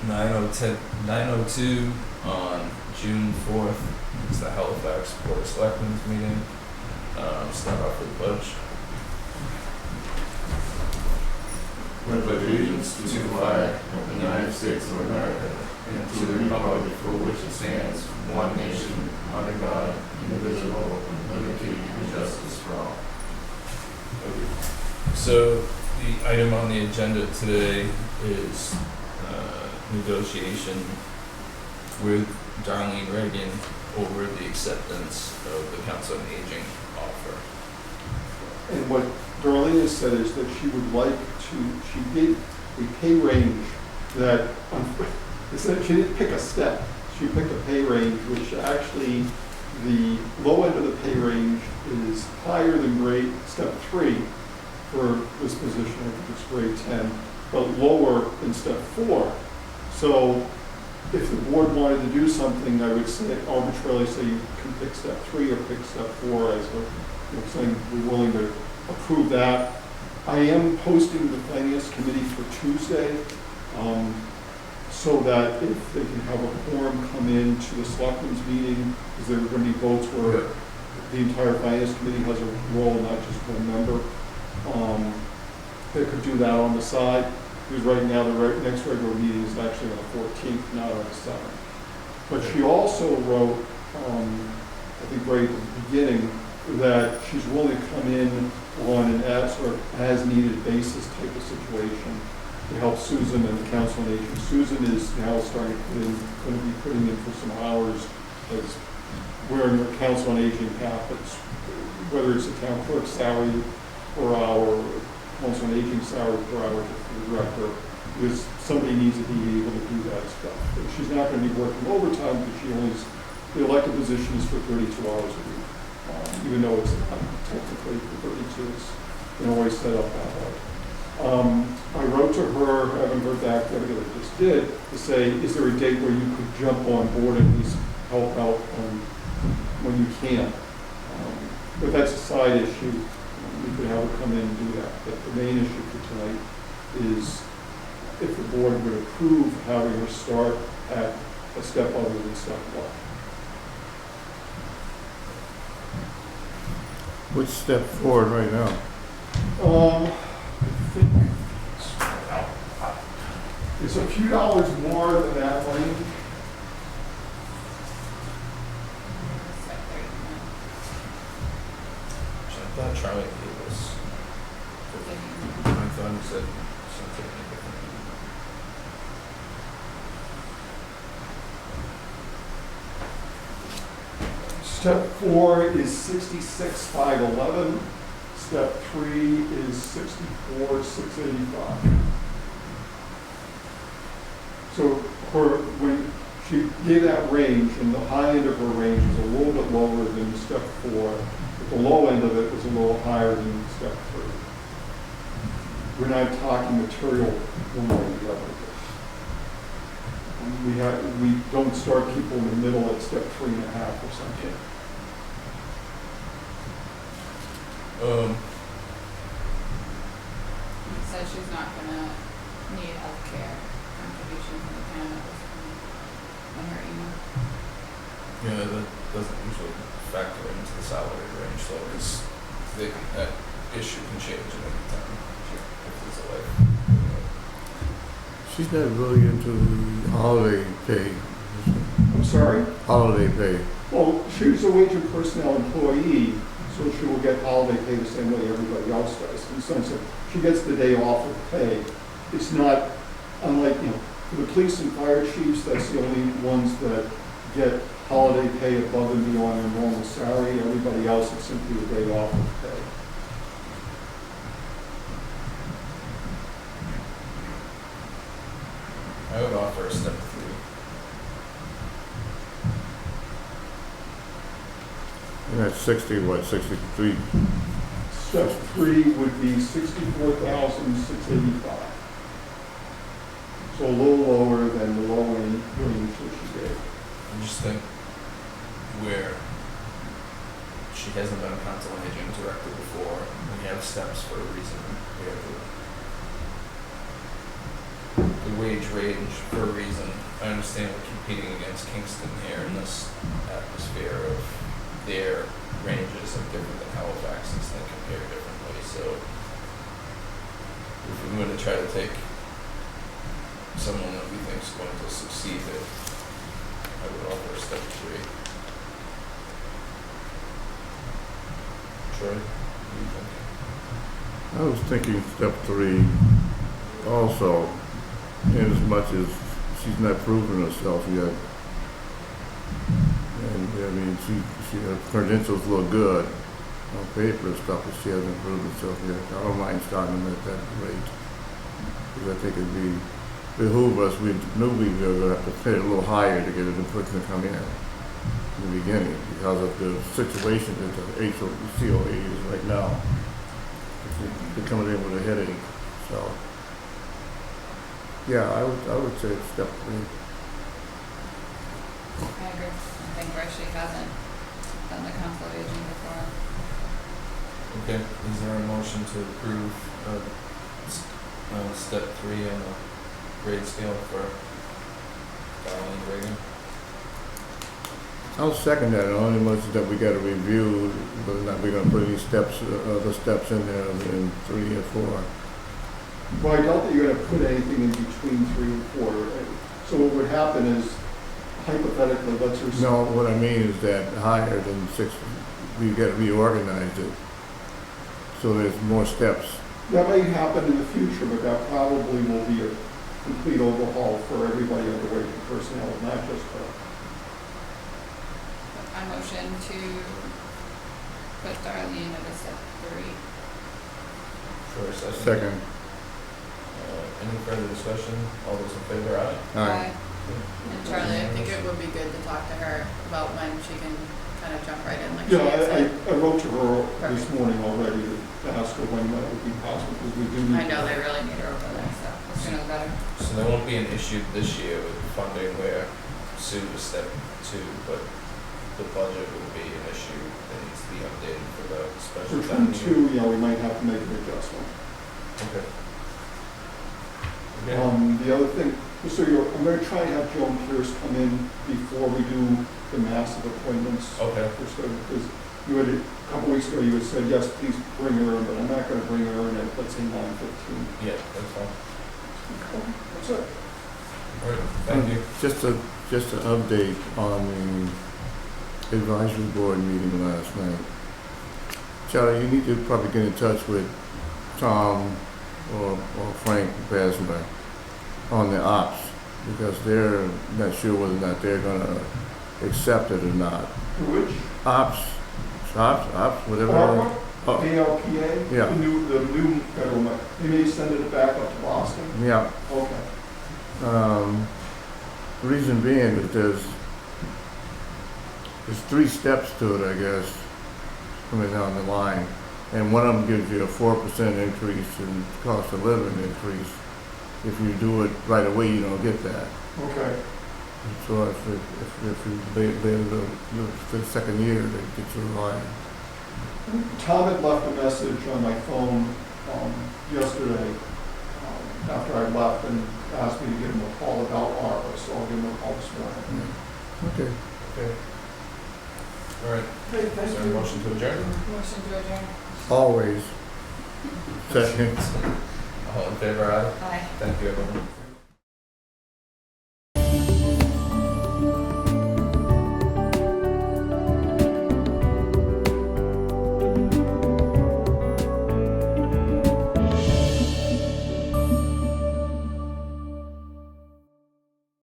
9:02 on June 4th. It's the Halifax Board of Selectmen's meeting. Start off with the pledge. With allegiance to the flag of the United States of America and to the republic for which it stands, one nation, under God, indivisible, with liberty and justice for all. Okay. So the item on the agenda today is negotiation with Darlene Reagan over the acceptance of the Council on Aging offer. And what Darlene has said is that she would like to, she gave a pay range that, it's that she didn't pick a step, she picked a pay range which actually the low end of the pay range is higher than grade step 3 for this position, I think it's grade 10, but lower than step 4. So if the board wanted to do something, I would say arbitrarily say you can pick step 3 or pick step 4 as a, saying we're willing to approve that. I am posting the Finance Committee for Tuesday so that if they can have a quorum come in to the Selectmen's meeting, because there are going to be votes where the entire Finance Committee has a role, not just one member. They could do that on the side, because right now the next regular meeting is actually on the 14th, not on the 7th. But she also wrote, I think right at the beginning, that she's willing to come in on an as-needed basis type of situation to help Susan and the Council on Aging. Susan is now starting to going to be putting in for some hours as wearing her Council on Aging hat, whether it's a town clerk's salary per hour, or Council on Aging salary per hour to the director, because somebody needs to be able to do that stuff. But she's not going to be working overtime because she only, the elected position is for 32 hours a week. Even though it's not technically 32, it's always set up that way. I wrote to her, I haven't heard back yet, but I just did, to say, is there a date where you could jump on board and at least help out when you can? But that's a side issue. You could have her come in and do that. But the main issue for tonight is if the board would approve having her start at a step other than step 1. Which step forward right now? I think it's a few dollars more than that range. I thought Charlie gave us. I thought he said something different. Step 4 is 66,511. Step 3 is 64,685. So when she gave that range, and the high end of her range is a little bit lower than step 4, but the low end of it was a little higher than step 3. We're not talking material one way or the other. We don't start people in the middle at step 3.5 or something. Said she's not gonna need health care contribution from the town. That was in her email. Yeah, that doesn't usually factor into the salary range, though, because that issue can change at any time if there's a life. She's not really into the holiday pay. I'm sorry? Holiday pay. Well, she's a wage and personnel employee, so she will get holiday pay the same way everybody else does, in the sense that she gets the day off of pay. It's not, unlike, for the police and fire chiefs, that's the only ones that get holiday pay above and beyond their normal salary. Everybody else is simply a day off of pay. I would offer a step 3. And that's 63. Step 3 would be 64,685. So a little lower than the low end range that she gave. I just think where she hasn't been a council on aging director before, we have steps for a reason. We have to wage range for a reason. I understand we're competing against Kingston here in this atmosphere of their ranges are different than Halifax's, they compare differently, so if we're going to try to take someone that we think is going to succeed, I would offer step 3. Troy, what do you think? I was thinking step 3 also, in as much as she's not proven herself yet. And I mean, her credentials look good on paper and stuff, but she hasn't proved herself yet. I don't mind starting at that rate. Because I think it'd behoove us, we knew we were going to have to pay a little higher to get a new person to come in the beginning because of the situation that the COA is right now. They're coming in with a headache. So, yeah, I would say it's step 3. I agree. I think where she hasn't done the council of aging before. Okay, is there a motion to approve step 3 on the grade scale for Darlene Reagan? I'll second that. The only much that we got to review whether or not we're going to put any steps, other steps in there in 3 or 4. Well, I doubt that you're gonna put anything in between 3 and 4. So what would happen is, hypothetically, let's assume. No, what I mean is that higher than 6, we got to reorganize it. So there's more steps. That may happen in the future, but that probably will be a complete overhaul for everybody under wage and personnel, not just her. I motion to put Darlene at a step 3. For a second. Second. Any further discussion? All those in favor, aye? Aye. And Charlie, I think it would be good to talk to her about when she can kind of jump right in like she Yeah, had said. I wrote to her this Perfect. morning already to ask her when that would be possible, because we do need. I know they really need her over there, so. The sooner the better. So there won't be an issue this year with funding where Sue is step 2, but the budget will be an issue that needs to be updated for the special For town meeting. 2, we might have to make an adjustment. Okay. Okay. The other thing, so I'm gonna try and have Joan Pierce come in before we do the massive appointments. Okay. Because you had, a couple weeks ago, you had said, yes, please bring her in, but I'm not gonna bring her in at, let's say, 9:15. Yeah, that's fine. That's it. All right, thank you. Just an update on the advisory board meeting last night. Charlie, you need to probably get in touch with Tom or Frank Basler on the ops, because they're not sure whether or not they're gonna accept it or not. Which? Ops, whatever. ARPA? Oh, ALPA? Yeah. The new federal money. They may send it back up to Boston? yeah. Okay. The reason being that there's 3 steps to it, I guess, coming down the line. And one of them gives you a 4% increase in cost of living increase. If you do it right away, you don't get that. Okay. So if you the second year, they get you a line. Tom had left a message on my phone yesterday after I left and asked me to give him a call about ARPA, so I'll give him a call this morning. Okay. Okay. All right, Hey, is thank there a you. motion to adjourn? Motion to adjourn. Always. Second. All in favor, aye? Aye. Thank you, everyone.